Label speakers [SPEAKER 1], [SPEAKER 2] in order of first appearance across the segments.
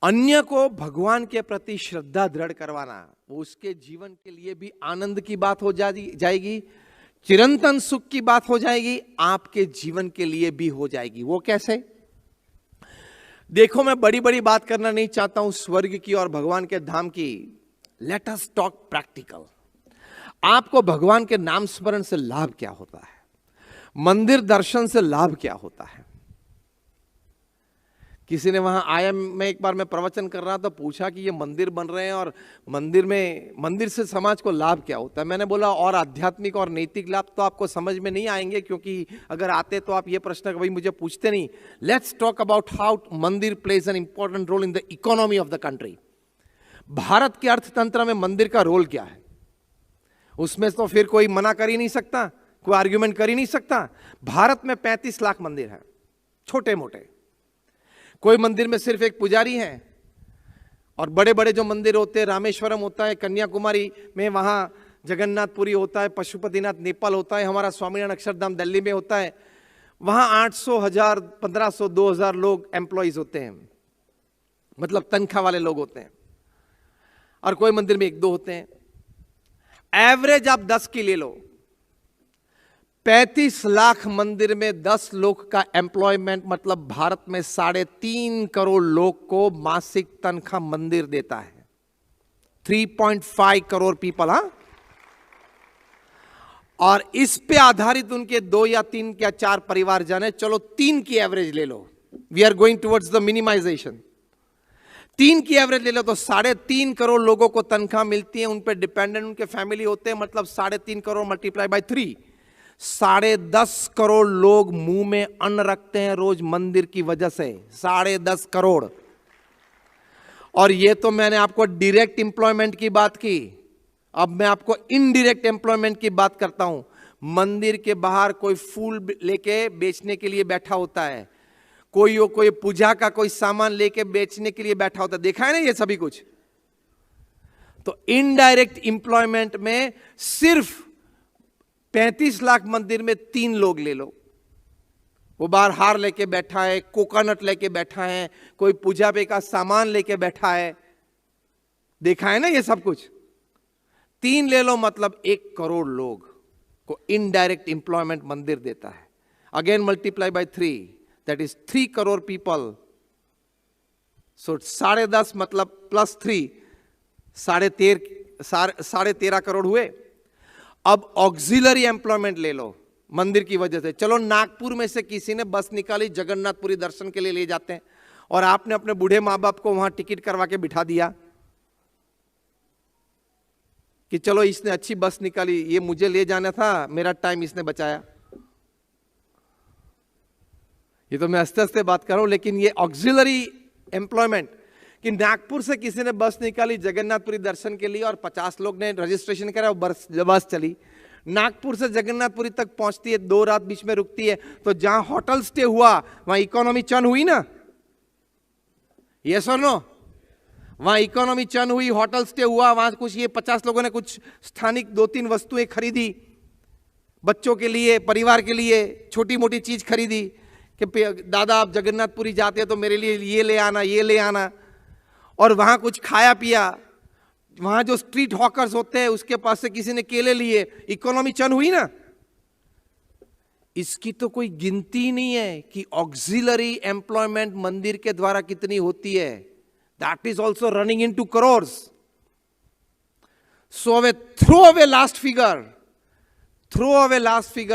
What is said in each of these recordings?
[SPEAKER 1] अन्य को भगवान के प्रति श्रद्धा दृढ़ करवाना, वो उसके जीवन के लिए भी आनंद की बात हो जाएगी, चिरंतन सुख की बात हो जाएगी, आपके जीवन के लिए भी हो जाएगी। वो कैसे? देखो, मैं बड़ी बड़ी बात करना नहीं चाहता हूं स्वर्ग की और भगवान के धाम की। Let us talk practical. आपको भगवान के नाम स्मरण से लाभ क्या होता है? मंदिर दर्शन से लाभ क्या होता है? किसी ने वहां आया, मैं एक बार मैं प्रवचन कर रहा था, पूछा कि ये मंदिर बन रहे हैं और मंदिर से समाज को लाभ क्या होता है? मैंने बोला और आध्यात्मिक और नैतिक लाभ तो आपको समझ में नहीं आएंगे, क्योंकि अगर आते तो आप ये प्रश्न कभी मुझे पूछते नहीं। Let's talk about how mandir plays an important role in the economy of the country. Bharat के अर्थतंत्र में मंदिर का रोल क्या है? उसमें तो फिर कोई मना कर ही नहीं सकता, कोई आर्ग्यूमेंट कर ही नहीं सकता। भारत में 35 लाख मंदिर है, छोटे मोटे। कोई मंदिर में सिर्फ एक पुजारी है, और बड़े बड़े जो मंदिर होते हैं, रामेश्वरम होता है कन्याकुमारी में, वहां जगन्नाथपुरी होता है, पशुपतिनाथ नेपाल होता है, हमारा स्वामीनारायण अक्षरधाम दिल्ली में होता है। वहां 800, 1000, 1500, 2000 लोग एम्प्लॉइज होते हैं, मतलब तनख्वाह वाले लोग होते हैं, और कोई मंदिर में 1-2 होते हैं। एवरेज आप 10 की ले लो, 35 लाख मंदिर में 10 लोग का एम्प्लॉयमेंट, मतलब भारत में 3.5 करोड़ लोग को मासिक तनख्वाह मंदिर देता है। 3.5 करोड़ पीपल। हाँ, और इस पे आधारित उनके 2 या 3 या 4 परिवार जाने, चलो 3 की एवरेज ले लो, we are going towards the minimization. 3 की एवरेज ले लो तो 3.5 करोड़ लोगों को तनख्वाह मिलती है, उन पे डिपेंडेंट उनके फैमिली होते हैं, मतलब 3.5 करोड़ मल्टीप्लाई बाय 3, 10.5 करोड़ लोग मुंह में अन्न रखते हैं रोज मंदिर की वजह से। 10.5 करोड़। और ये तो मैंने आपको डायरेक्ट एम्प्लॉयमेंट की बात की, अब मैं आपको इनडायरेक्ट एम्प्लॉयमेंट की बात करता हूं। मंदिर के बाहर कोई फूल लेके बेचने के लिए बैठा होता है, कोई पूजा का कोई सामान लेके बेचने के लिए बैठा होता है, देखा है ना ये सभी कुछ। तो इनडायरेक्ट एम्प्लॉयमेंट में सिर्फ 35 लाख मंदिर में 3 लोग ले लो, वो बाहर हार लेके बैठा है, कोकोनट लेके बैठा है, कोई पूजा पे का सामान लेके बैठा है, देखा है ना ये सब कुछ। 3 ले लो, मतलब 1 करोड़ लोग को इनडायरेक्ट एम्प्लॉयमेंट मंदिर देता है। Again multiply by 3, that is 3 crore people. So 10.5 मतलब प्लस 3, 13.5 करोड़ हुए। अब ऑक्सिलरी एम्प्लॉयमेंट ले लो मंदिर की वजह से। चलो नागपुर में से किसी ने बस निकाली, जगन्नाथपुरी दर्शन के लिए ले जाते हैं, और आपने अपने बूढ़े माँ बाप को वहां टिकट करवा के बिठा दिया कि चलो इसने अच्छी बस निकाली, ये मुझे ले जाना था, मेरा टाइम इसने बचाया। ये तो मैं हंसते हंसते बात कर रहा हूं, लेकिन ये ऑक्सिलरी एम्प्लॉयमेंट कि नागपुर से किसी ने बस निकाली जगन्नाथपुरी दर्शन के लिए, और 50 लोग ने रजिस्ट्रेशन करा, बस चली नागपुर से जगन्नाथपुरी तक पहुंचती है, 2 रात बीच में रुकती है। तो जहां होटल स्टे हुआ वहां इकोनॉमी चर्न हुई ना, यस और नो? वहां इकोनॉमी चर्न हुई, होटल स्टे हुआ, वहां कुछ ये 50 लोगों ने कुछ स्थानिक 2-3 वस्तुएं खरीदी, बच्चों के लिए, परिवार के लिए छोटी मोटी चीज खरीदी कि दादा आप जगन्नाथपुरी जाते हैं तो मेरे लिए ये ले आना, ये ले आना। और वहां कुछ खाया पिया, वहां जो स्ट्रीट हॉकर्स होते हैं उसके पास से किसी ने केले लिए, इकोनॉमी चर्न हुई ना। इसकी तो कोई गिनती नहीं है कि ऑक्सिलरी एम्प्लॉयमेंट मंदिर के द्वारा कितनी होती है। That is also running in two crores. So throw away last figure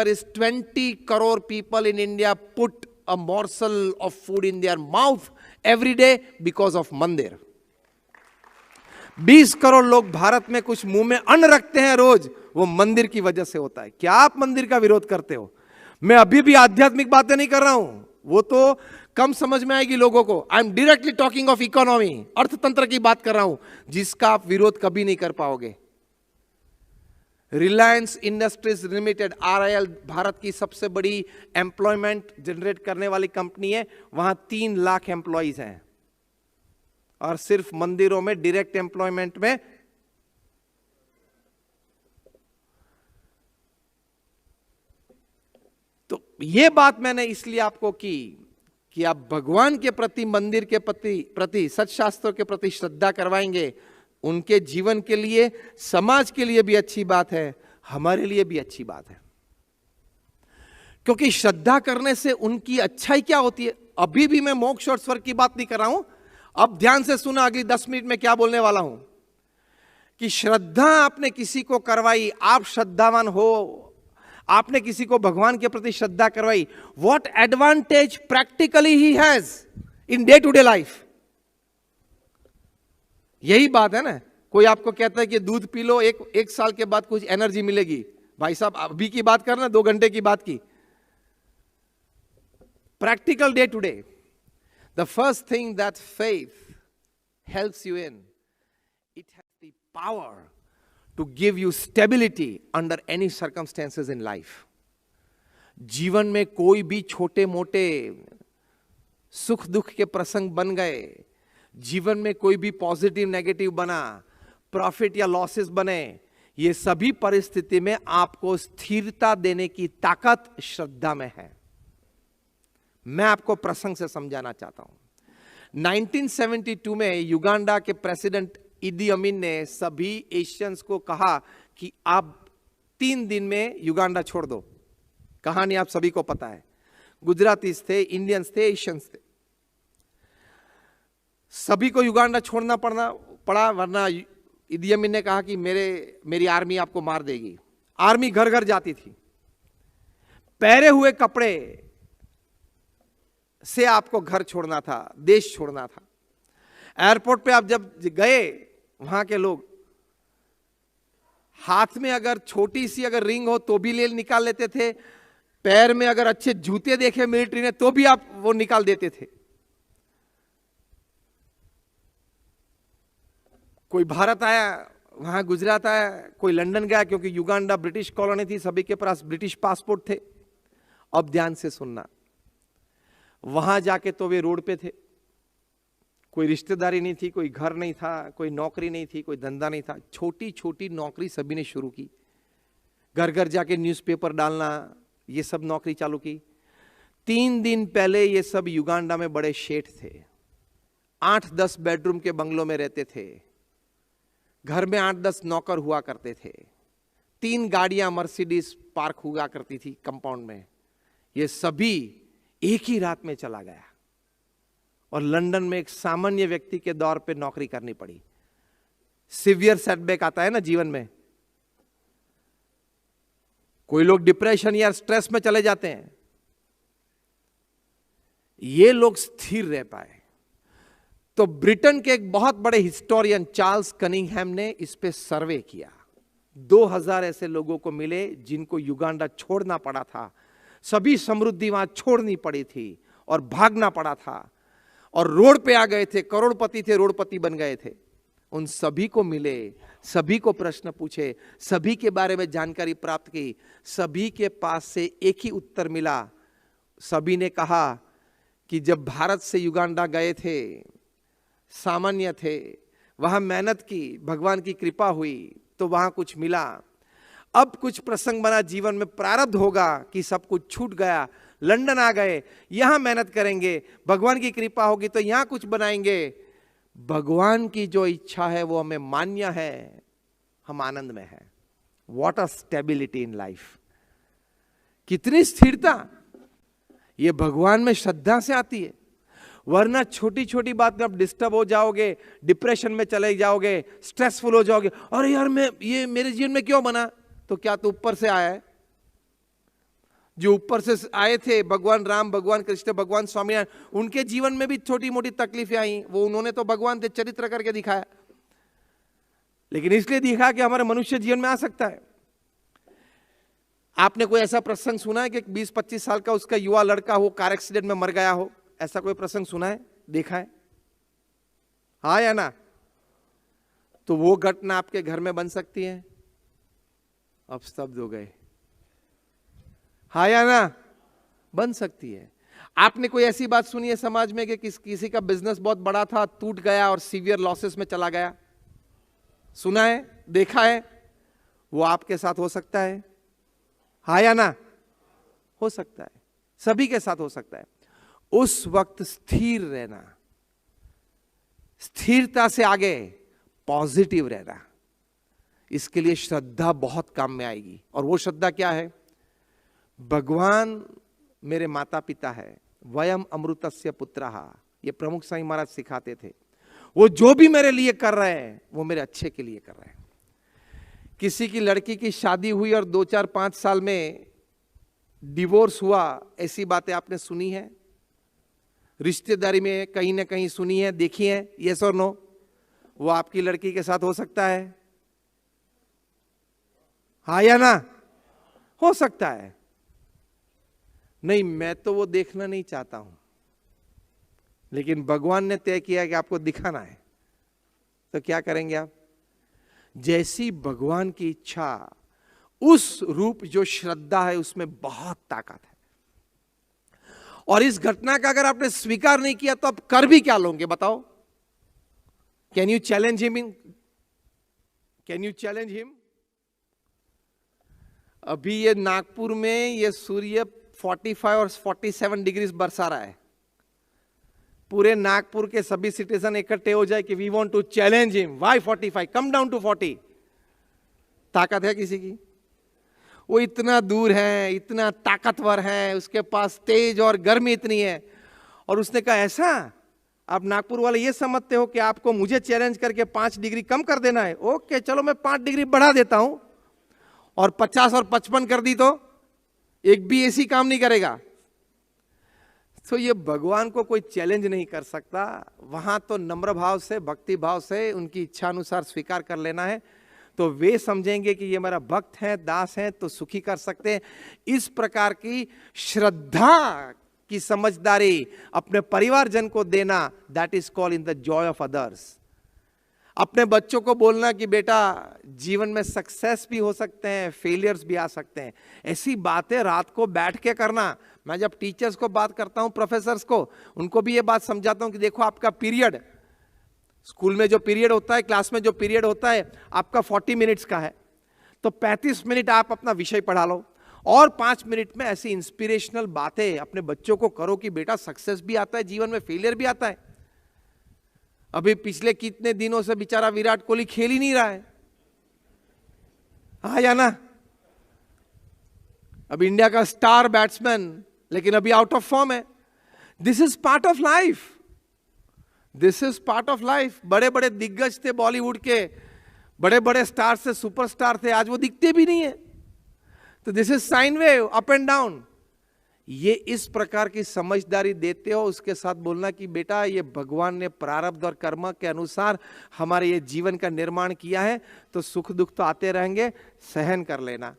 [SPEAKER 1] is 20 crore people in India put a morsel of food in their mouth every day because of मंदिर। 20 करोड़ लोग भारत में कुछ मुंह में अन्न रखते हैं रोज, वो मंदिर की वजह से होता है। क्या आप मंदिर का विरोध करते हो? मैं अभी भी आध्यात्मिक बातें नहीं कर रहा हूं, वो तो कम समझ में आएगी लोगों को। I am directly talking of economy, अर्थतंत्र की बात कर रहा हूं, जिसका आप विरोध कभी नहीं कर पाओगे। Reliance industries limited RIL Bharat की सबसे बड़ी एम्प्लॉयमेंट जनरेट करने वाली कंपनी है, वहां 3 लाख एम्प्लॉइज हैं, और सिर्फ मंदिरों में डायरेक्ट एम्प्लॉयमेंट में तो यह बात मैंने इसलिए आपको की कि आप भगवान के प्रति, मंदिर के प्रति सत्शास्त्रों के प्रति श्रद्धा करवाएंगे, उनके जीवन के लिए, समाज के लिए भी अच्छी बात है, हमारे लिए भी अच्छी बात है। क्योंकि श्रद्धा करने से उनकी अच्छाई क्या होती है। अभी भी मैं मोक्ष और स्वर्ग की बात नहीं कर रहा हूं, अब ध्यान से सुना अगली 10 मिनट में क्या बोलने वाला हूं। कि श्रद्धा आपने किसी को करवाई, आप श्रद्धावान हो, आपने किसी को भगवान के प्रति श्रद्धा करवाई, what advantage practically he has in day to day life. यही बात है ना। कोई आपको कहता है कि दूध पी लो, एक साल के बाद कुछ एनर्जी मिलेगी। भाई साहब अभी की बात करना, 2 घंटे की बात की। Practical day to day, the first thing that faith helps you in, it has the power to give you stability under any circumstances in life. जीवन में कोई भी छोटे मोटे सुख दुख के प्रसंग बन गए, जीवन में कोई भी पॉजिटिव नेगेटिव बना, प्रॉफिट या लॉसेस बने, ये सभी परिस्थिति में आपको स्थिरता देने की ताकत श्रद्धा में है। मैं आपको प्रसंग से समझाना चाहता हूं। 1972 में युगांडा के प्रेसिडेंट इदी अमीन ने सभी एशियंस को कहा कि आप 3 दिन में युगांडा छोड़ दो। कहानी आप सभी को पता है। गुजरातीस थे, इंडियंस थे, एशियंस थे, सभी को युगांडा छोड़ना पड़ा, वरना इदी अमीन ने कहा कि मेरी आर्मी आपको मार देगी। आर्मी घर घर जाती थी। पहरे हुए कपड़े से आपको घर छोड़ना था, देश छोड़ना था। एयरपोर्ट पे आप जब गए, वहां के लोग हाथ में अगर छोटी सी अगर रिंग हो तो भी ले निकाल लेते थे, पैर में अगर अच्छे जूते देखे मिलिट्री ने तो भी आप वो निकाल देते थे। कोई भारत आया, वहां गुजरात आया, कोई लंदन गया, क्योंकि युगांडा ब्रिटिश कॉलोनी थी, सभी के पास ब्रिटिश पासपोर्ट थे। अब ध्यान से सुनना, वहां जाके तो वे रोड पे थे, कोई रिश्तेदारी नहीं थी, कोई घर नहीं था, कोई नौकरी नहीं थी, कोई धंधा नहीं था। छोटी छोटी नौकरी सभी ने शुरू की, घर घर जाके न्यूज़पेपर डालना, ये सब नौकरी चालू की। 3 दिन पहले ये सब युगांडा में बड़े शेठ थे, 8-10 बेडरूम के बंगलों में रहते थे, घर में 8-10 नौकर हुआ करते थे, 3 गाड़ियां मर्सिडीज पार्क हुआ करती थी कंपाउंड में। ये सभी एक ही रात में चला गया और लंदन में एक सामान्य व्यक्ति के दौर पे नौकरी करनी पड़ी। सिवियर सेटबैक आता है ना जीवन में, कोई लोग डिप्रेशन या स्ट्रेस में चले जाते हैं, ये लोग स्थिर रह पाए। तो ब्रिटेन के एक बहुत बड़े हिस्टोरियन चार्ल्स कनिंघहैम ने इस पे सर्वे किया। 2000 ऐसे लोगों को मिले जिनको युगांडा छोड़ना पड़ा था, सभी समृद्धि वहां छोड़नी पड़ी थी और भागना पड़ा था, और रोड पे आ गए थे, करोड़पति थे, रोडपति बन गए थे। उन सभी को मिले, सभी को प्रश्न पूछे, सभी के बारे में जानकारी प्राप्त की, सभी के पास से एक ही उत्तर मिला। सभी ने कहा कि जब भारत से युगांडा गए थे, सामान्य थे, वहां मेहनत की, भगवान की कृपा हुई तो वहां कुछ मिला। अब कुछ प्रसंग बना जीवन में, प्रारब्ध होगा कि सब कुछ छूट गया, लंदन आ गए, यहां मेहनत करेंगे, भगवान की कृपा होगी तो यहां कुछ बनाएंगे। भगवान की जो इच्छा है वो हमें मान्य है, हम आनंद में हैं। What a stability in life, कितनी स्थिरता ये भगवान में श्रद्धा से आती है। वरना छोटी छोटी बात में आप डिस्टर्ब हो जाओगे, डिप्रेशन में चले जाओगे, स्ट्रेसफुल हो जाओगे। अरे यार ये मेरे जीवन में क्यों बना? तो क्या तो ऊपर से आया है? जो ऊपर से आए थे, भगवान राम, भगवान कृष्ण, भगवान स्वामीनारायण, उनके जीवन में भी छोटी मोटी तकलीफें आई, वो उन्होंने तो भगवान थे, चरित्र करके दिखाया, लेकिन इसलिए दिखा कि हमारे मनुष्य जीवन में आ सकता है। आपने कोई ऐसा प्रसंग सुना है कि 20-25 साल का उसका युवा लड़का हो, कार एक्सीडेंट में मर गया हो? ऐसा कोई प्रसंग सुना है, देखा है? हाँ या ना? तो वो घटना आपके घर में बन सकती है? अब स्तब्ध हो गए। हाँ या ना? बन सकती है। आपने कोई ऐसी बात सुनी है समाज में कि किसी का बिजनेस बहुत बड़ा था, टूट गया और सीवियर लॉसेस में चला गया? सुना है, देखा है? वो आपके साथ हो सकता है? हाँ या ना? हो सकता है, सभी के साथ हो सकता है। उस वक्त स्थिर रहना, स्थिरता से आगे पॉजिटिव रहना, इसके लिए श्रद्धा बहुत काम में आएगी। और वो श्रद्धा क्या है? भगवान मेरे माता पिता है, वयम अमृतस्य पुत्रः, ये प्रमुख साईं महाराज सिखाते थे। वो जो भी मेरे लिए कर रहे हैं वो मेरे अच्छे के लिए कर रहे हैं। किसी की लड़की की शादी हुई और 2-4-5 साल में डिवोर्स हुआ, ऐसी बातें आपने सुनी है? रिश्तेदारी में कहीं ना कहीं सुनी है, देखी है? यस और नो? वो आपकी लड़की के साथ हो सकता है? हाँ या ना? हो सकता है। नहीं, मैं तो वो देखना नहीं चाहता हूं, लेकिन भगवान ने तय किया कि आपको दिखाना है, तो क्या करेंगे आप? जैसी भगवान की इच्छा, उस रूप जो श्रद्धा है उसमें बहुत ताकत है। और इस घटना का अगर आपने स्वीकार नहीं किया तो आप कर भी क्या लोगे बताओ? Can you challenge him in? Can you challenge him? अभी ये नागपुर में ये सूर्य 45 और 47 डिग्री बरसा रहा है। पूरे नागपुर के सभी सिटीजन इकट्ठे हो जाए कि we want to challenge him, why 45, come down to 40। ताकत है किसी की? वो इतना दूर है, इतना ताकतवर है, उसके पास तेज और गर्मी इतनी है, और उसने कहा ऐसा? आप नागपुर वाले ये समझते हो कि आपको मुझे चैलेंज करके 5 डिग्री कम कर देना है? ओके, चलो मैं 5 डिग्री बढ़ा देता हूं, और 50 और 55 कर दी तो एक भी एसी काम नहीं करेगा। तो ये भगवान को कोई चैलेंज नहीं कर सकता। वहां तो नम्र भाव से, भक्ति भाव से उनकी इच्छा अनुसार स्वीकार कर लेना है, तो वे समझेंगे कि ये मेरा भक्त है, दास है, तो सुखी कर सकते हैं। इस प्रकार की श्रद्धा की समझदारी अपने परिवारजन को देना, that is called in the joy of others. अपने बच्चों को बोलना कि बेटा जीवन में सक्सेस भी हो सकते हैं, फेलियर्स भी आ सकते हैं। ऐसी बातें रात को बैठ के करना। मैं जब टीचर्स को बात करता हूं, प्रोफेसर्स को, उनको भी ये बात समझाता हूं कि देखो आपका पीरियड, स्कूल में जो पीरियड होता है, क्लास में जो पीरियड होता है, आपका 40 मिनट्स का है, तो 35 मिनट आप अपना विषय पढ़ा लो, और 5 मिनट में ऐसी इंस्पिरेशनल बातें अपने बच्चों को करो कि बेटा सक्सेस भी आता है जीवन में, फेलियर भी आता है। अभी पिछले कितने दिनों से बेचारा विराट कोहली खेल ही नहीं रहा है, हाँ या ना? अब इंडिया का स्टार बैट्समैन, लेकिन अभी आउट ऑफ फॉर्म है। This is part of life, this is part of life. बड़े बड़े दिग्गज थे बॉलीवुड के, बड़े बड़े स्टार से सुपरस्टार थे, आज वो दिखते भी नहीं है। तो this is sine wave, up and down. ये इस प्रकार की समझदारी देते हो, उसके साथ बोलना कि बेटा ये भगवान ने प्रारब्ध और कर्म के अनुसार हमारे ये जीवन का निर्माण किया है, तो सुख दुख तो आते रहेंगे, सहन कर लेना।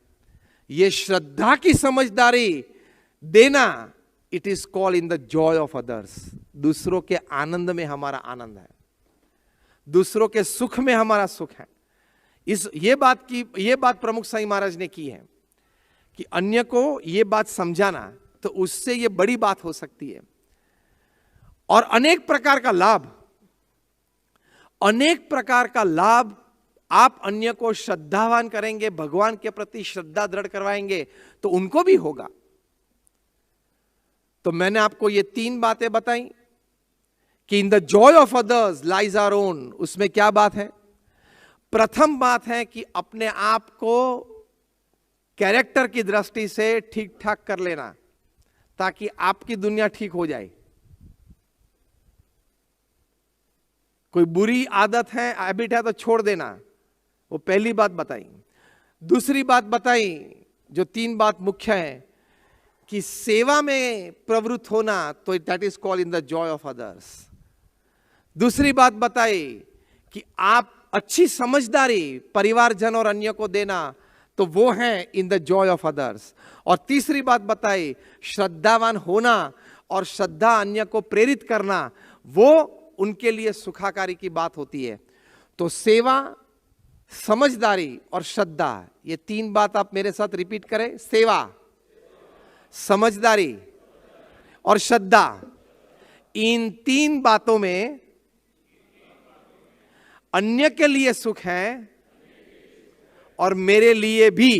[SPEAKER 1] ये श्रद्धा की समझदारी देना, it is called in the joy of others. दूसरों के आनंद में हमारा आनंद है, दूसरों के सुख में हमारा सुख है। ये बात प्रमुख साईं महाराज ने की है कि अन्य को ये बात समझाना, तो उससे ये बड़ी बात हो सकती है। और अनेक प्रकार का लाभ आप अन्य को श्रद्धावान करेंगे, भगवान के प्रति श्रद्धा दृढ़ करवाएंगे, तो उनको भी होगा। तो मैंने आपको ये 3 बातें बताई कि in the joy of others lies our own. उसमें क्या बात है? प्रथम बात है कि अपने आप को कैरेक्टर की दृष्टि से ठीक ठाक कर लेना, ताकि आपकी दुनिया ठीक हो जाए। कोई बुरी आदत है, हैबिट है, तो छोड़ देना। वो पहली बात बताई। दूसरी बात बताई, जो 3 बात मुख्य है, कि सेवा में प्रवृत्त होना, तो that is called in the joy of others. दूसरी बात बताई कि आप अच्छी समझदारी परिवारजन और अन्य को देना, तो वो है इन द जॉय ऑफ अदर्स। और तीसरी बात बताई, श्रद्धावान होना और श्रद्धा अन्य को प्रेरित करना, वो उनके लिए सुखाकारी की बात होती है। तो सेवा, समझदारी और श्रद्धा, ये 3 बात आप मेरे साथ रिपीट करें। सेवा, समझदारी और श्रद्धा। इन 3 बातों में अन्य के लिए सुख है और मेरे लिए भी